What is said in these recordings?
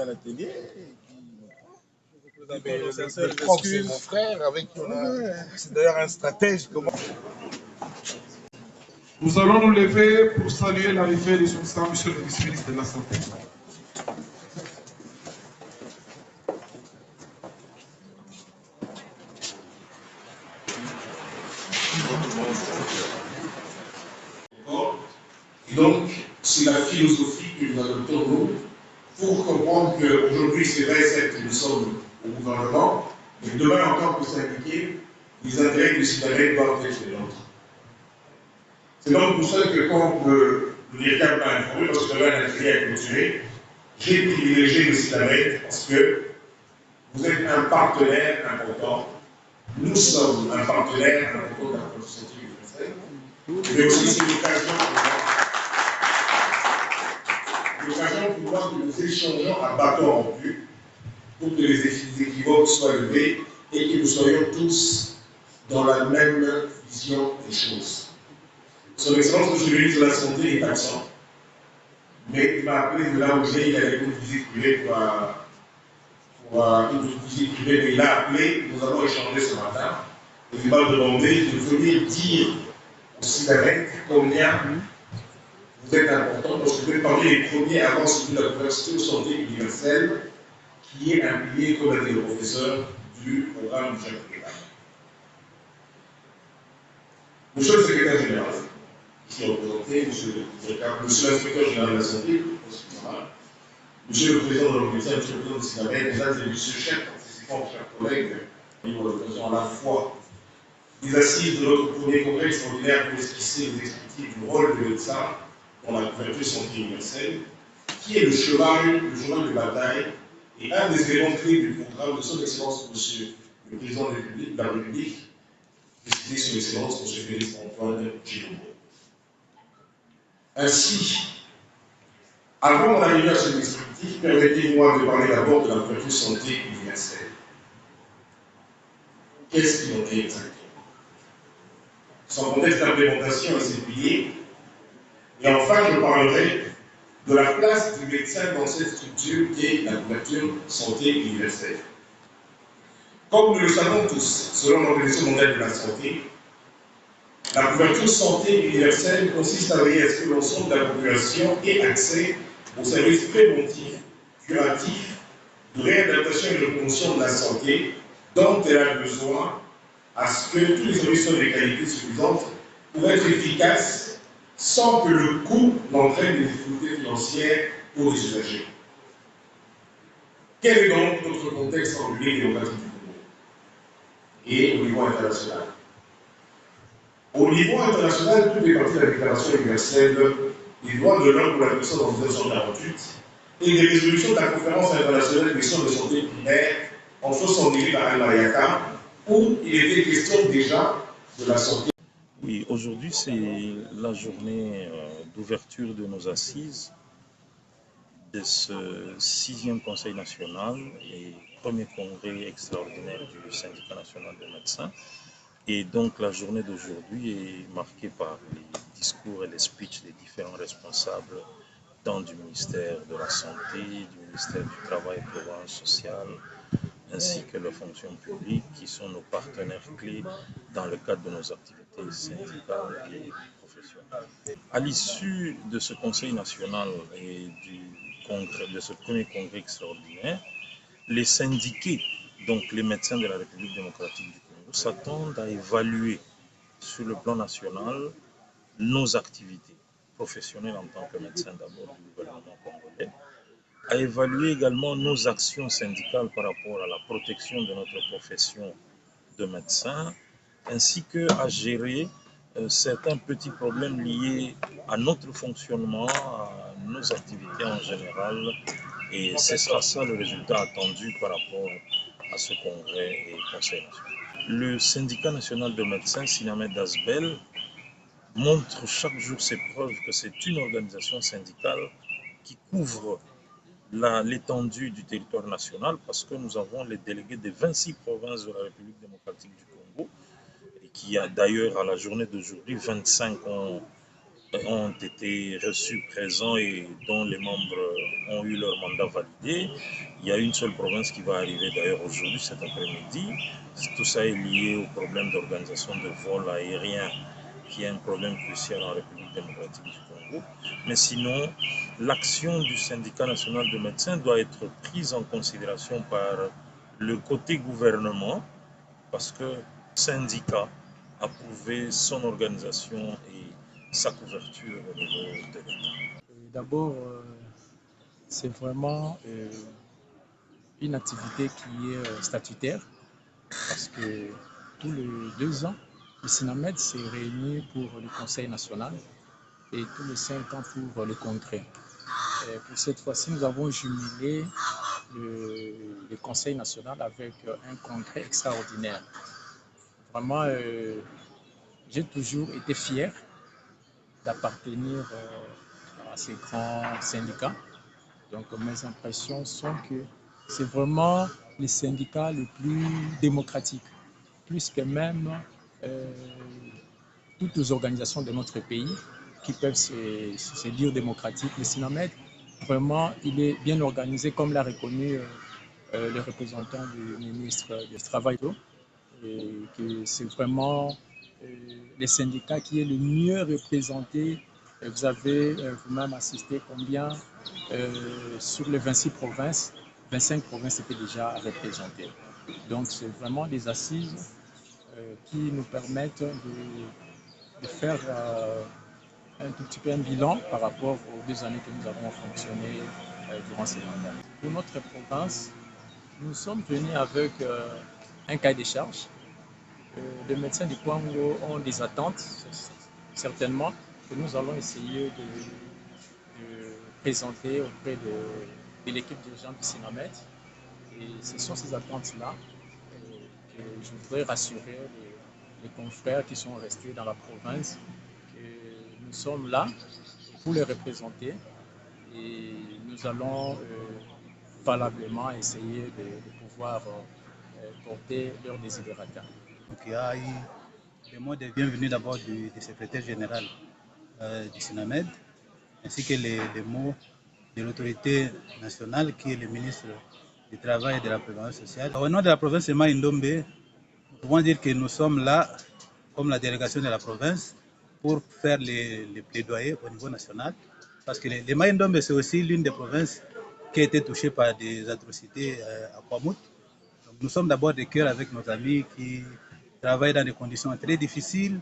à l'atelier. Le prof, c'est mon frère, avec qui on a. C'est d'ailleurs un stratège. Nous allons nous lever pour saluer l'arrivée de son Excellence, Monsieur le vice-ministre de la Santé. Et donc, c'est la philosophie que nous adoptons nous pour comprendre qu'aujourd'hui, c'est vrai, certes, nous sommes au gouvernement, mais demain, en tant que syndiqués, les intérêts du citoyen doivent être les nôtres. C'est donc pour ça que quand le directeur m'a informé, parce que j'avais un atelier à clôturer, j'ai privilégié le citoyen parce que vous êtes un partenaire important. Nous sommes un partenaire important de la société universelle, mais aussi c'est l'occasion pour moi que nous échangeons à bâton rompu pour que les équivoques soient levés et que nous soyons tous dans la même vision des choses. Son Excellence, Monsieur le ministre de la Santé est absent, mais il m'a appelé de là où j'ai, il avait une visite privée mais il a appelé, nous avons échangé ce matin, et il m'a demandé de venir dire aux citoyens combien vous êtes important, parce que vous êtes parmi les premiers avant celui de la couverture santé universelle, qui est un pilier, comme l'a dit le professeur, du programme du Jacques Préval. Monsieur le secrétaire général, je suis représenté, monsieur l'inspecteur général de la santé, monsieur le président de l'organisation, monsieur le président de Sinabé, mesdames et messieurs, chers participants, chers collègues, nous avons l'occasion à la fois des assises de notre premier congrès extraordinaire pour esquisser les expliquer du rôle de médecin dans la couverture santé universelle, qui est le cheval de bataille et un des éléments clés du programme de son Excellence, monsieur le président de la République, décidé son Excellence, monsieur Félix Antoine Tshilombo. Ainsi, avant d'arriver à ce descriptif, permettez-moi de parler d'abord de la couverture santé universelle. Qu'est-ce qu'il en est exactement? Son contexte d'implémentation et ses piliers. Et enfin, je parlerai de la place du médecin dans cette structure qui est la couverture santé universelle. Comme nous le savons tous, selon l'Organisation mondiale de la santé, la couverture santé universelle consiste à veiller à ce que l'ensemble de la population ait accès aux services préventifs, curatifs, de réadaptation et de promotion de la santé dont elle a besoin, à ce que tous les services soient de qualité suffisante pour être efficaces sans que le coût n'entraîne des difficultés financières pour les usagers. Quel est donc notre contexte en République démocratique du Congo et au niveau international? Au niveau international, tout est parti de la Déclaration universelle des droits de l'homme pour la personne en 1948 et des résolutions de la Conférence internationale des soins de santé primaire en 1978 à Al-Mariaka, où il était question déjà de la santé. Oui, aujourd'hui c'est la journée d'ouverture de nos assises de ce 6e Conseil national et premier congrès extraordinaire du Syndicat national des médecins. Et donc la journée d'aujourd'hui est marquée par les discours et les speeches des différents responsables tant du ministère de la Santé, du ministère du Travail et Prévoyance sociale, ainsi que les fonctions publiques qui sont nos partenaires clés dans le cadre de nos activités syndicales et professionnelles. À l'issue de ce Conseil national et de ce premier congrès extraordinaire, les syndiqués, donc les médecins de la République démocratique du Congo, s'attendent à évaluer sur le plan national nos activités professionnelles en tant que médecins d'abord du gouvernement congolais, à évaluer également nos actions syndicales par rapport à la protection de notre profession de médecin, ainsi qu'à gérer certains petits problèmes liés à notre fonctionnement, à nos activités en général. Et ce sera ça le résultat attendu par rapport à ce congrès et conseil national. Le syndicat national de médecins, Sinamed Asbel, montre chaque jour ses preuves que c'est une organisation syndicale qui couvre l'étendue du territoire national, parce que nous avons les délégués des 26 provinces de la République démocratique du Congo, et qui a d'ailleurs à la journée d'aujourd'hui, 25 ont ont été reçus présents et dont les membres ont eu leur mandat validé. Il y a une seule province qui va arriver d'ailleurs aujourd'hui, cet après-midi. Tout ça est lié au problème d'organisation de vol aérien, qui est un problème crucial en République démocratique du Congo. Mais sinon, l'action du syndicat national de médecins doit être prise en considération par le côté gouvernement, parce que le syndicat a prouvé son organisation et sa couverture au niveau de l'État. D'abord, c'est vraiment une activité qui est statutaire parce que tous les 2 ans, le SINAMED s'est réuni pour le Conseil national et tous les 5 ans pour le congrès. Et pour cette fois-ci, nous avons jumelé le Conseil national avec un congrès extraordinaire. Vraiment, j'ai toujours été fier d'appartenir à ces grands syndicats. Donc mes impressions sont que c'est vraiment les syndicats les plus démocratiques, plus que même toutes les organisations de notre pays qui peuvent se dire démocratiques. Le SINAMED, vraiment, il est bien organisé, comme l'a reconnu le représentant du ministre du Travail, et que c'est vraiment les syndicats qui est le mieux représenté. Vous avez vous-même assisté combien sur les 26 provinces, 25 provinces étaient déjà représentées. Donc c'est vraiment des assises qui nous permettent de faire un tout petit peu un bilan par rapport aux 2 années que nous avons fonctionné durant ces mandats. Pour notre province, nous sommes venus avec un cahier des charges. Les médecins du Congo ont des attentes, certainement, que nous allons essayer de présenter auprès de l'équipe dirigeante du SINAMED. Et ce sont ces attentes-là que je voudrais rassurer les confrères qui sont restés dans la province que nous sommes là pour les représenter et nous allons valablement essayer de pouvoir porter leurs desiderata. Donc il y a eu des mots de bienvenue d'abord du secrétaire général du SINAMED, ainsi que les mots de l'autorité nationale qui est le ministre du Travail et de la Prévention sociale. Au nom de la province de Mai-Ndombe, nous pouvons dire que nous sommes là, comme la délégation de la province, pour faire les plaidoyers au niveau national, parce que les Mai-Ndombe, c'est aussi l'une des provinces qui a été touchée par des atrocités à Kwamut. Donc, nous sommes d'abord de cœur avec nos amis qui travaillent dans des conditions très difficiles,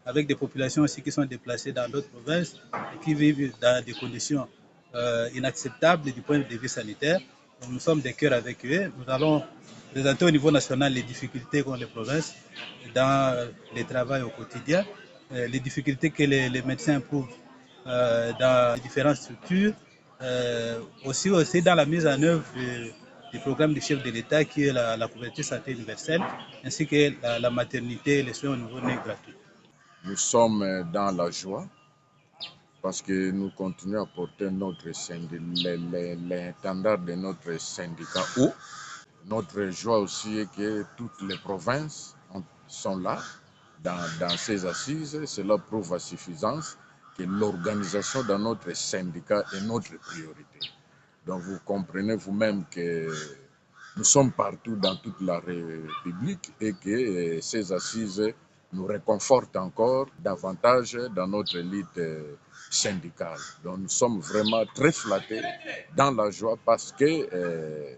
avec des populations aussi qui sont déplacées dans d'autres provinces et qui vivent dans des conditions inacceptables du point de vue sanitaire. Donc, nous sommes de cœur avec eux. Nous allons présenter au niveau national les difficultés qu'ont les provinces dans le travail au quotidien, les difficultés que les médecins éprouvent dans les différentes structures, aussi dans la mise en œuvre du programme du chef de l'État qui est la couverture santé universelle, ainsi que la maternité et les soins au niveau né gratuit. Nous sommes dans la joie parce que nous continuons à porter l'étendard de notre syndicat haut. Notre joie aussi est que toutes les provinces sont là dans ces assises. Cela prouve à suffisance que l'organisation dans notre syndicat est notre priorité. Donc vous comprenez vous-même que nous sommes partout dans toute la République et que ces assises nous réconfortent encore davantage dans notre élite syndicale. Donc nous sommes vraiment très flattés, dans la joie, parce que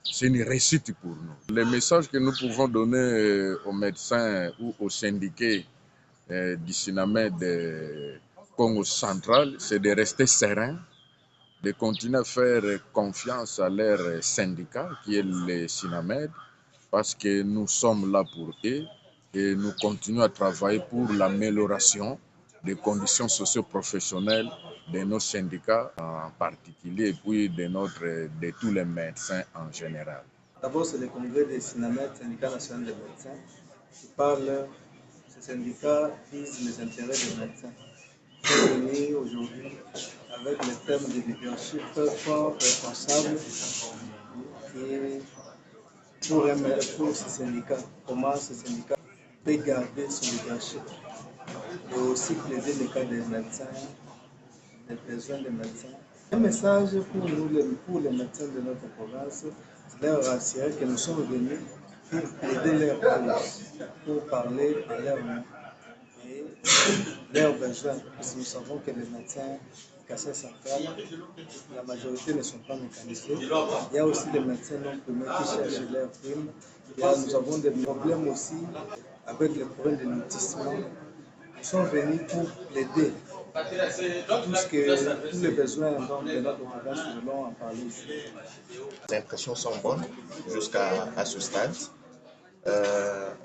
c'est une réussite pour nous. Le message que nous pouvons donner aux médecins ou aux syndiqués du SINAMED Congo central, c'est de rester sereins, de continuer à faire confiance à leur syndicat qui est le SINAMED, parce que nous sommes là pour eux et nous continuons à travailler pour l'amélioration des conditions socio-professionnelles de nos syndicats en particulier et puis de tous les médecins en général. D'abord, c'est le congrès des SINAMED, syndicat national des médecins, qui parle. Ce syndicat vise les intérêts des médecins. Nous sommes venus aujourd'hui avec le thème de leadership fort, responsable, et pour ce syndicat, comment ce syndicat peut garder son leadership et aussi plaider le cas des médecins des besoins des médecins. Un message pour nous, pour les médecins de notre province, c'est leur rassurer que nous sommes venus pour aider leur cause, pour parler à leur nom et leurs besoins. Parce que nous savons que les médecins Kassai central, la majorité ne sont pas mécanisés. Il y a aussi des médecins non primés qui cherchent leur prime. Nous avons des problèmes aussi avec les problèmes de lotissement. Nous sommes venus pour l'aider. Tous les besoins de notre province, nous allons en parler ici. Les impressions sont bonnes jusqu'à ce stade.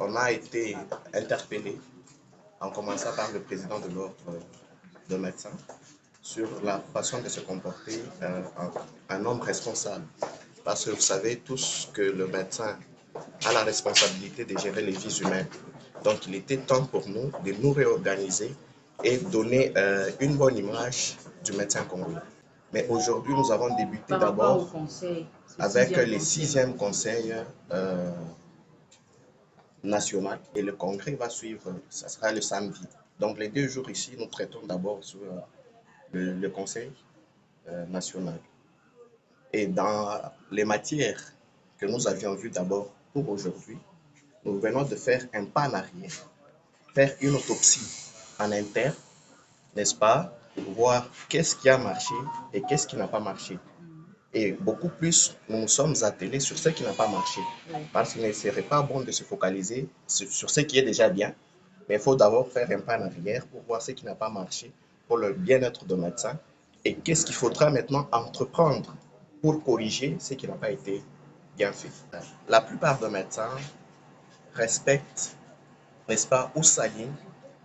On a été interpellé, en commençant par le président de l'ordre de médecins, sur la façon de se comporter un homme responsable. Parce que vous savez tous que le médecin a la responsabilité de gérer les vies humaines. Donc il était temps pour nous de nous réorganiser et donner une bonne image du médecin congolais. Mais aujourd'hui, nous avons débuté d'abord avec les 6e conseils national et le congrès va suivre, ça sera le samedi. Donc les 2 jours ici, nous traitons d'abord sur le conseil national. Et dans les matières que nous avions vues d'abord pour aujourd'hui, nous venons de faire un pas en arrière, faire une autopsie en interne, n'est-ce pas, pour voir qu'est-ce qui a marché et qu'est-ce qui n'a pas marché. Et beaucoup plus, nous nous sommes attelés sur ce qui n'a pas marché. Parce qu'il ne serait pas bon de se focaliser sur ce qui est déjà bien, mais il faut d'abord faire un pas en arrière pour voir ce qui n'a pas marché pour le bien-être de médecin et qu'est-ce qu'il faudra maintenant entreprendre pour corriger ce qui n'a pas été bien fait. La plupart des médecins respectent, n'est-ce pas, ou s'alignent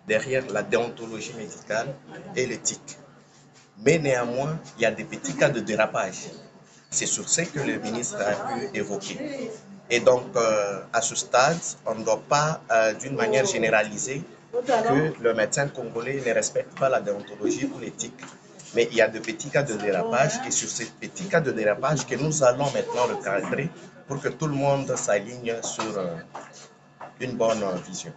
derrière la déontologie médicale et l'éthique. Mais néanmoins, il y a des petits cas de dérapage. C'est sur ce que le ministre a pu évoquer. Et donc, à ce stade, on ne doit pas, d'une manière généralisée, que le médecin congolais ne respecte pas la déontologie ou l'éthique. Mais il y a de petits cas de dérapage et sur ces petits cas de dérapage que nous allons maintenant recadrer pour que tout le monde s'aligne sur une bonne vision.